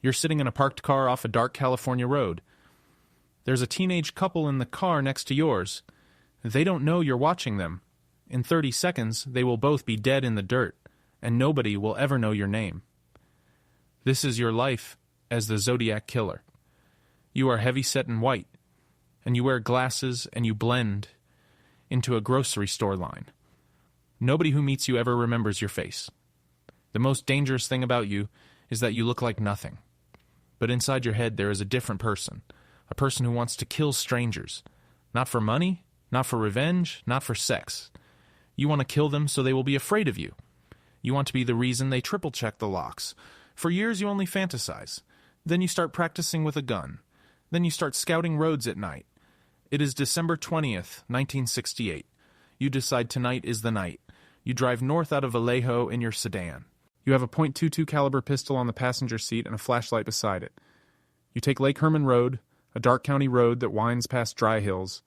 You're sitting in a parked car off a dark California road. There's a teenage couple in the car next to yours. They don't know you're watching them. In 30 seconds, they will both be dead in the dirt, and nobody will ever know your name. This is your life as the Zodiac Killer. You are heavyset in white, and you wear glasses and you blend into a grocery store line. Nobody who meets you ever remembers your face. The most dangerous thing about you is that you look like nothing. But inside your head there is a different person, a person who wants to kill strangers. Not for money, not for revenge, not for sex. You want to kill them so they will be afraid of you. You want to be the reason they triple-check the locks. For years you only fantasize. Then you start practicing with a gun. Then you start scouting roads at night. It is December 20th, 1968. You decide tonight is the night. You drive north out of Vallejo in your sedan. You have a .22 caliber pistol on the passenger seat and a flashlight beside it. You take Lake Herman Road, a dark county road that winds past dry hills.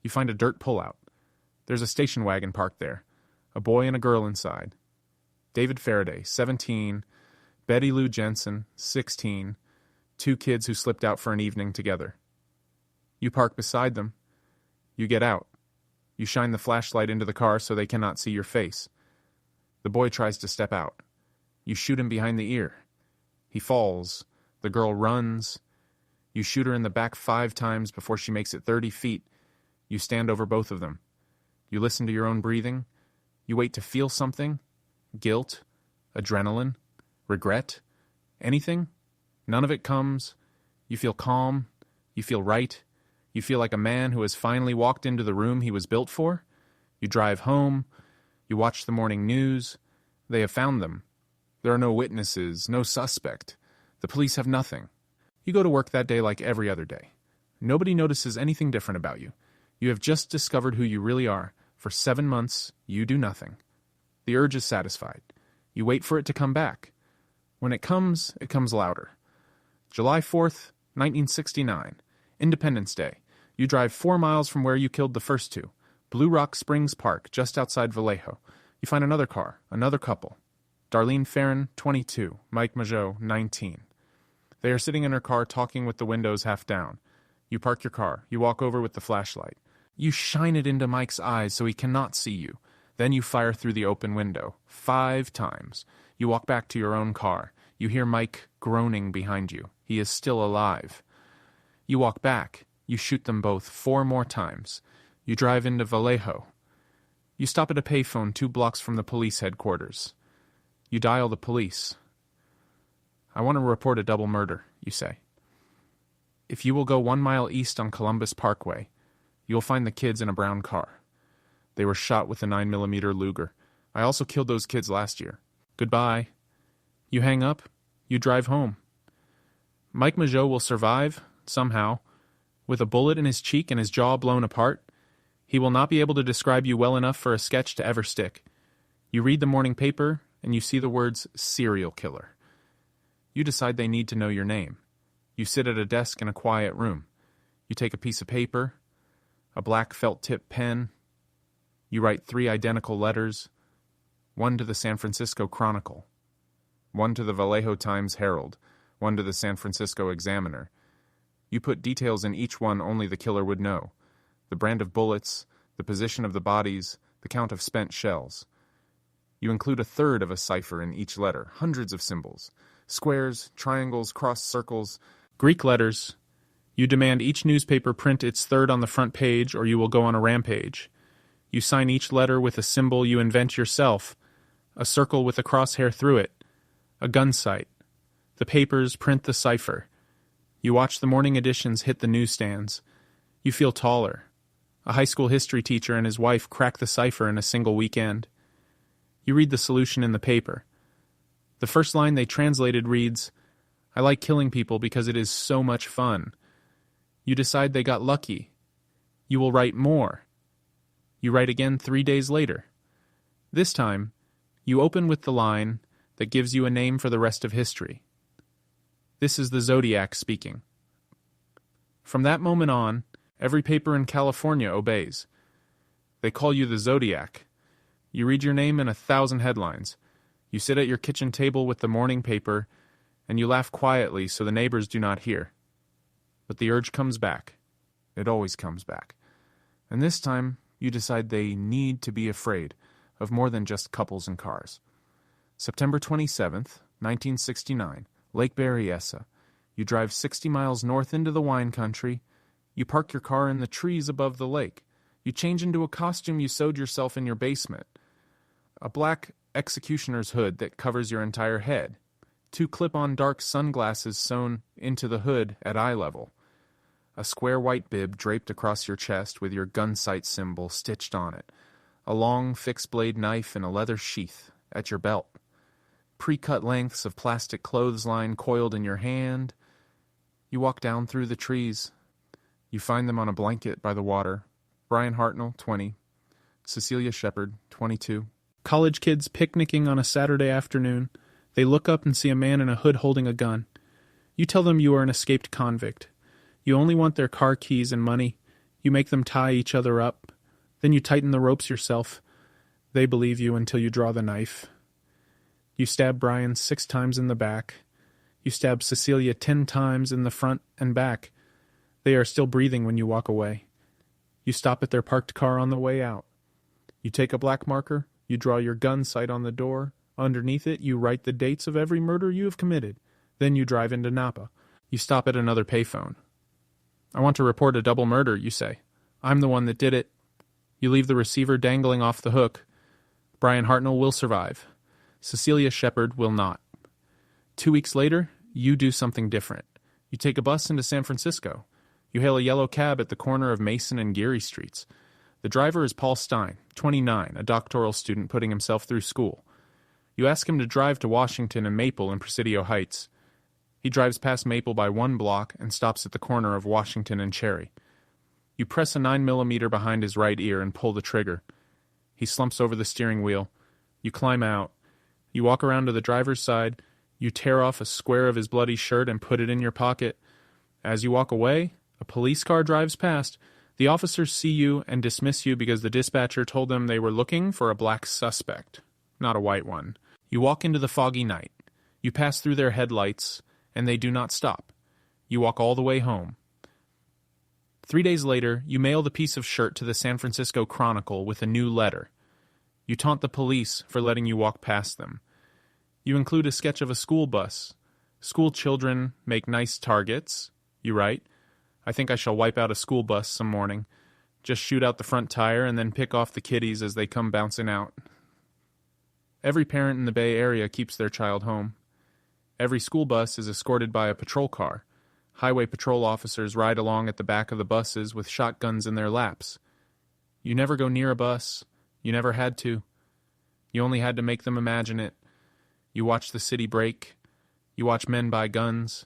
You find a dirt pullout. There's a station wagon parked there. A boy and a girl inside. David Faraday, 17. Betty Lou Jensen, 16. 2 kids who slipped out for an evening together. You park beside them. You get out. You shine the flashlight into the car so they cannot see your face. The boy tries to step out. You shoot him behind the ear. He falls. The girl runs. You shoot her in the back 5 times before she makes it 30 feet. You stand over both of them. You listen to your own breathing. You wait to feel something. Guilt. Adrenaline. Regret. Anything. None of it comes. You feel calm. You feel right. You feel like a man who has finally walked into the room he was built for. You drive home. You watch the morning news. They have found them. There are no witnesses, no suspect. The police have nothing. You go to work that day like every other day. Nobody notices anything different about you. You have just discovered who you really are. For 7 months, you do nothing. The urge is satisfied. You wait for it to come back. When it comes louder. July 4th, 1969. Independence Day. You drive 4 miles from where you killed the first 2. Blue Rock Springs Park, just outside Vallejo. You find another car, another couple. Darlene Farron, 22. Mike Majot, 19. They are sitting in her car talking with the windows half down. You park your car. You walk over with the flashlight. You shine it into Mike's eyes so he cannot see you. Then you fire through the open window. 5 times. You walk back to your own car. You hear Mike groaning behind you. He is still alive. You walk back. You shoot them both 4 more times. You drive into Vallejo. You stop at a payphone 2 blocks from the police headquarters. You dial the police. I want to report a double murder, you say. If you will go 1 mile east on Columbus Parkway, you'll find the kids in a brown car. They were shot with a 9mm Luger. I also killed those kids last year. Goodbye. You hang up. You drive home. Mike Majot will survive, somehow. With a bullet in his cheek and his jaw blown apart, he will not be able to describe you well enough for a sketch to ever stick. You read the morning paper, and you see the words serial killer. You decide they need to know your name. You sit at a desk in a quiet room. You take a piece of paper, a black felt-tip pen. You write 3 identical letters, 1 to the San Francisco Chronicle, 1 to the Vallejo Times-Herald, 1 to the San Francisco Examiner. You put details in each one only the killer would know. The brand of bullets, the position of the bodies, the count of spent shells. You include 1/3 of a cipher in each letter, hundreds of symbols. Squares, triangles, cross circles, Greek letters. You demand each newspaper print its 1/3 on the front page or you will go on a rampage. You sign each letter with a symbol you invent yourself, a circle with a crosshair through it, a gun sight. The papers print the cipher. You watch the morning editions hit the newsstands. You feel taller. A high school history teacher and his wife crack the cipher in a single weekend. You read the solution in the paper. The first line they translated reads, "I like killing people because it is so much fun." You decide they got lucky. You will write more. You write again 3 days later. This time, you open with the line that gives you a name for the rest of history. This is the Zodiac speaking. From that moment on, every paper in California obeys. They call you the Zodiac. You read your name in 1,000 headlines. You sit at your kitchen table with the morning paper. and you laugh quietly so the neighbors do not hear. But the urge comes back. It always comes back. And this time, you decide they need to be afraid of more than just couples and cars. September 27th, 1969, Lake Berryessa. You drive 60 miles north into the wine country. You park your car in the trees above the lake. You change into a costume you sewed yourself in your basement. A black executioner's hood that covers your entire head. 2 clip-on dark sunglasses sewn into the hood at eye level. A square white bib draped across your chest with your gun sight symbol stitched on it. A long fixed-blade knife in a leather sheath at your belt. Pre-cut lengths of plastic clothesline coiled in your hand. You walk down through the trees. You find them on a blanket by the water. Brian Hartnell, 20. Cecilia Shepard, 22. College kids picnicking on a Saturday afternoon. They look up and see a man in a hood holding a gun. You tell them you are an escaped convict. You only want their car keys and money. You make them tie each other up. Then you tighten the ropes yourself. They believe you until you draw the knife. You stab Brian 6 times in the back. You stab Cecilia 10 times in the front and back. They are still breathing when you walk away. You stop at their parked car on the way out. You take a black marker. You draw your gun sight on the door. Underneath it, you write the dates of every murder you have committed. Then you drive into Napa. You stop at another payphone. I want to report a double murder, you say. I'm the one that did it. You leave the receiver dangling off the hook. Brian Hartnell will survive. Cecilia Shepard will not. 2 weeks later, you do something different. You take a bus into San Francisco. You hail a yellow cab at the corner of Mason and Geary Streets. The driver is Paul Stine, 29, a doctoral student putting himself through school. You ask him to drive to Washington and Maple in Presidio Heights. He drives past Maple by 1 block and stops at the corner of Washington and Cherry. You press a 9mm behind his right ear and pull the trigger. He slumps over the steering wheel. You climb out. You walk around to the driver's side. You tear off a square of his bloody shirt and put it in your pocket. As you walk away, a police car drives past. The officers see you and dismiss you because the dispatcher told them they were looking for a black suspect, not a white one. You walk into the foggy night. You pass through their headlights, and they do not stop. You walk all the way home. 3 days later, you mail the piece of shirt to the San Francisco Chronicle with a new letter. You taunt the police for letting you walk past them. You include a sketch of a school bus. School children make nice targets, you write. I think I shall wipe out a school bus some morning. Just shoot out the front tire and then pick off the kiddies as they come bouncing out. Every parent in the Bay Area keeps their child home. Every school bus is escorted by a patrol car. Highway patrol officers ride along at the back of the buses with shotguns in their laps. You never go near a bus. You never had to. You only had to make them imagine it. You watch the city break. You watch men buy guns.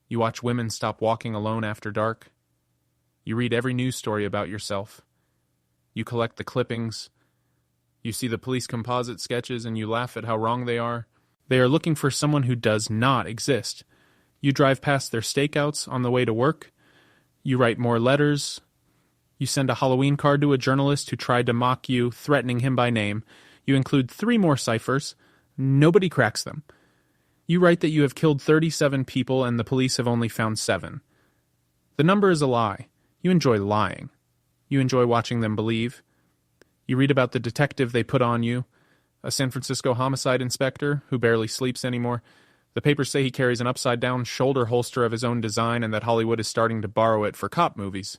You watch women stop walking alone after dark. You read every news story about yourself. You collect the clippings. You see the police composite sketches and you laugh at how wrong they are. They are looking for someone who does not exist. You drive past their stakeouts on the way to work. You write more letters. You send a Halloween card to a journalist who tried to mock you, threatening him by name. You include 3 more ciphers. Nobody cracks them. You write that you have killed 37 people and the police have only found 7. The number is a lie. You enjoy lying. You enjoy watching them believe. You read about the detective they put on you, a San Francisco homicide inspector who barely sleeps anymore. The papers say he carries an upside-down shoulder holster of his own design and that Hollywood is starting to borrow it for cop movies.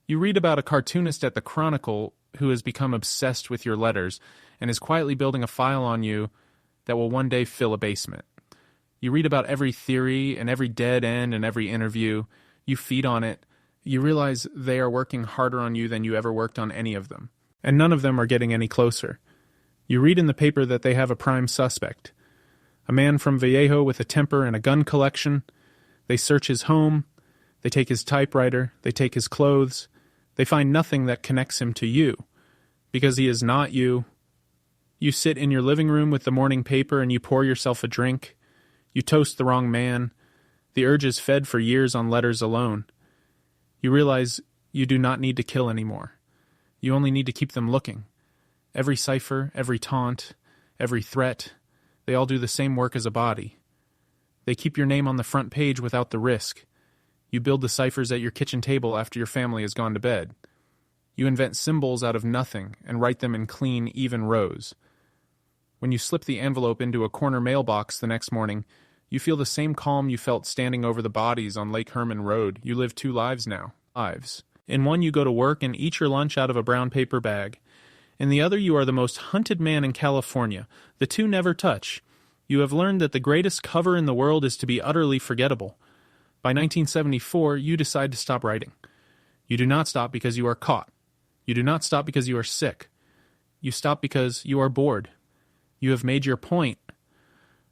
You read about a cartoonist at the Chronicle who has become obsessed with your letters and is quietly building a file on you that will one day fill a basement. You read about every theory and every dead end and every interview. You feed on it. You realize they are working harder on you than you ever worked on any of them. And none of them are getting any closer. You read in the paper that they have a prime suspect. A man from Vallejo with a temper and a gun collection. They search his home. They take his typewriter. They take his clothes. They find nothing that connects him to you. Because he is not you. You sit in your living room with the morning paper and you pour yourself a drink. You toast the wrong man. The urge is fed for years on letters alone. You realize you do not need to kill anymore. You only need to keep them looking. Every cipher, every taunt, every threat, they all do the same work as a body. They keep your name on the front page without the risk. You build the ciphers at your kitchen table after your family has gone to bed. You invent symbols out of nothing and write them in clean, even rows. When you slip the envelope into a corner mailbox the next morning, you feel the same calm you felt standing over the bodies on Lake Herman Road. You live two lives now. Lives. In one, you go to work and eat your lunch out of a brown paper bag. In the other, you are the most hunted man in California. The two never touch. You have learned that the greatest cover in the world is to be utterly forgettable. By 1974, you decide to stop writing. You do not stop because you are caught. You do not stop because you are sick. You stop because you are bored. You have made your point.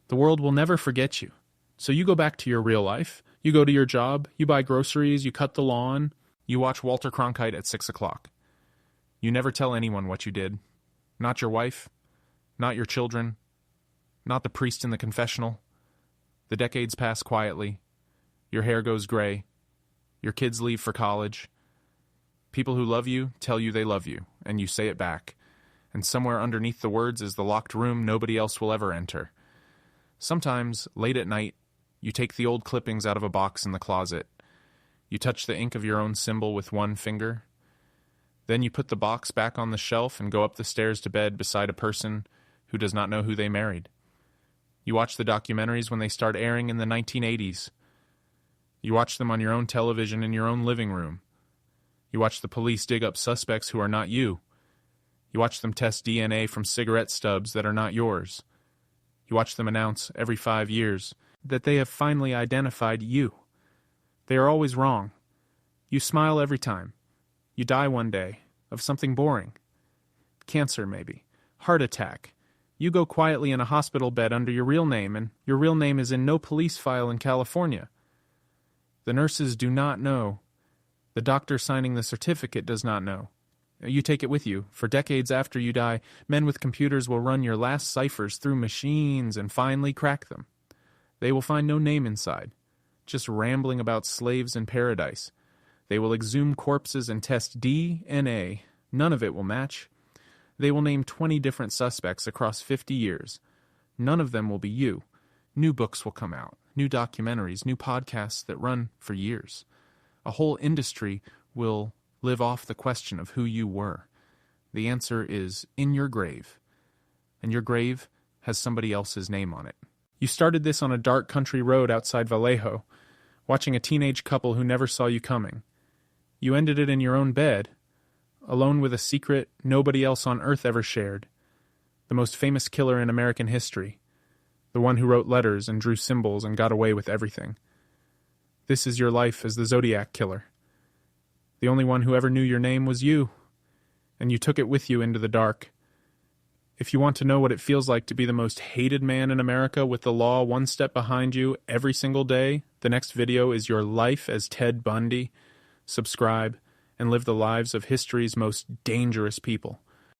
The world will never forget you. So you go back to your real life. You go to your job. You buy groceries. You cut the lawn. You watch Walter Cronkite at 6 o'clock. You never tell anyone what you did. Not your wife. Not your children. Not the priest in the confessional. The decades pass quietly. Your hair goes gray. Your kids leave for college. People who love you tell you they love you, and you say it back. And somewhere underneath the words is the locked room nobody else will ever enter. Sometimes, late at night, you take the old clippings out of a box in the closet. You touch the ink of your own symbol with one finger. Then you put the box back on the shelf and go up the stairs to bed beside a person who does not know who they married. You watch the documentaries when they start airing in the 1980s. You watch them on your own television in your own living room. You watch the police dig up suspects who are not you. You watch them test DNA from cigarette stubs that are not yours. You watch them announce every 5 years that they have finally identified you. They are always wrong. You smile every time. You die one day of something boring. Cancer, maybe. Heart attack. You go quietly in a hospital bed under your real name, and your real name is in no police file in California. The nurses do not know. The doctor signing the certificate does not know. You take it with you. For decades after you die, men with computers will run your last ciphers through machines and finally crack them. They will find no name inside, just rambling about slaves in paradise. They will exhume corpses and test DNA. None of it will match. They will name 20 different suspects across 50 years. None of them will be you. New books will come out, new documentaries, new podcasts that run for years. A whole industry will live off the question of who you were. The answer is in your grave. And your grave has somebody else's name on it. You started this on a dark country road outside Vallejo, watching a teenage couple who never saw you coming. You ended it in your own bed, alone with a secret nobody else on earth ever shared. The most famous killer in American history. The one who wrote letters and drew symbols and got away with everything. This is your life as the Zodiac Killer. The only one who ever knew your name was you, and you took it with you into the dark. If you want to know what it feels like to be the most hated man in America with the law one step behind you every single day, the next video is your life as Ted Bundy. Subscribe and live the lives of history's most dangerous people.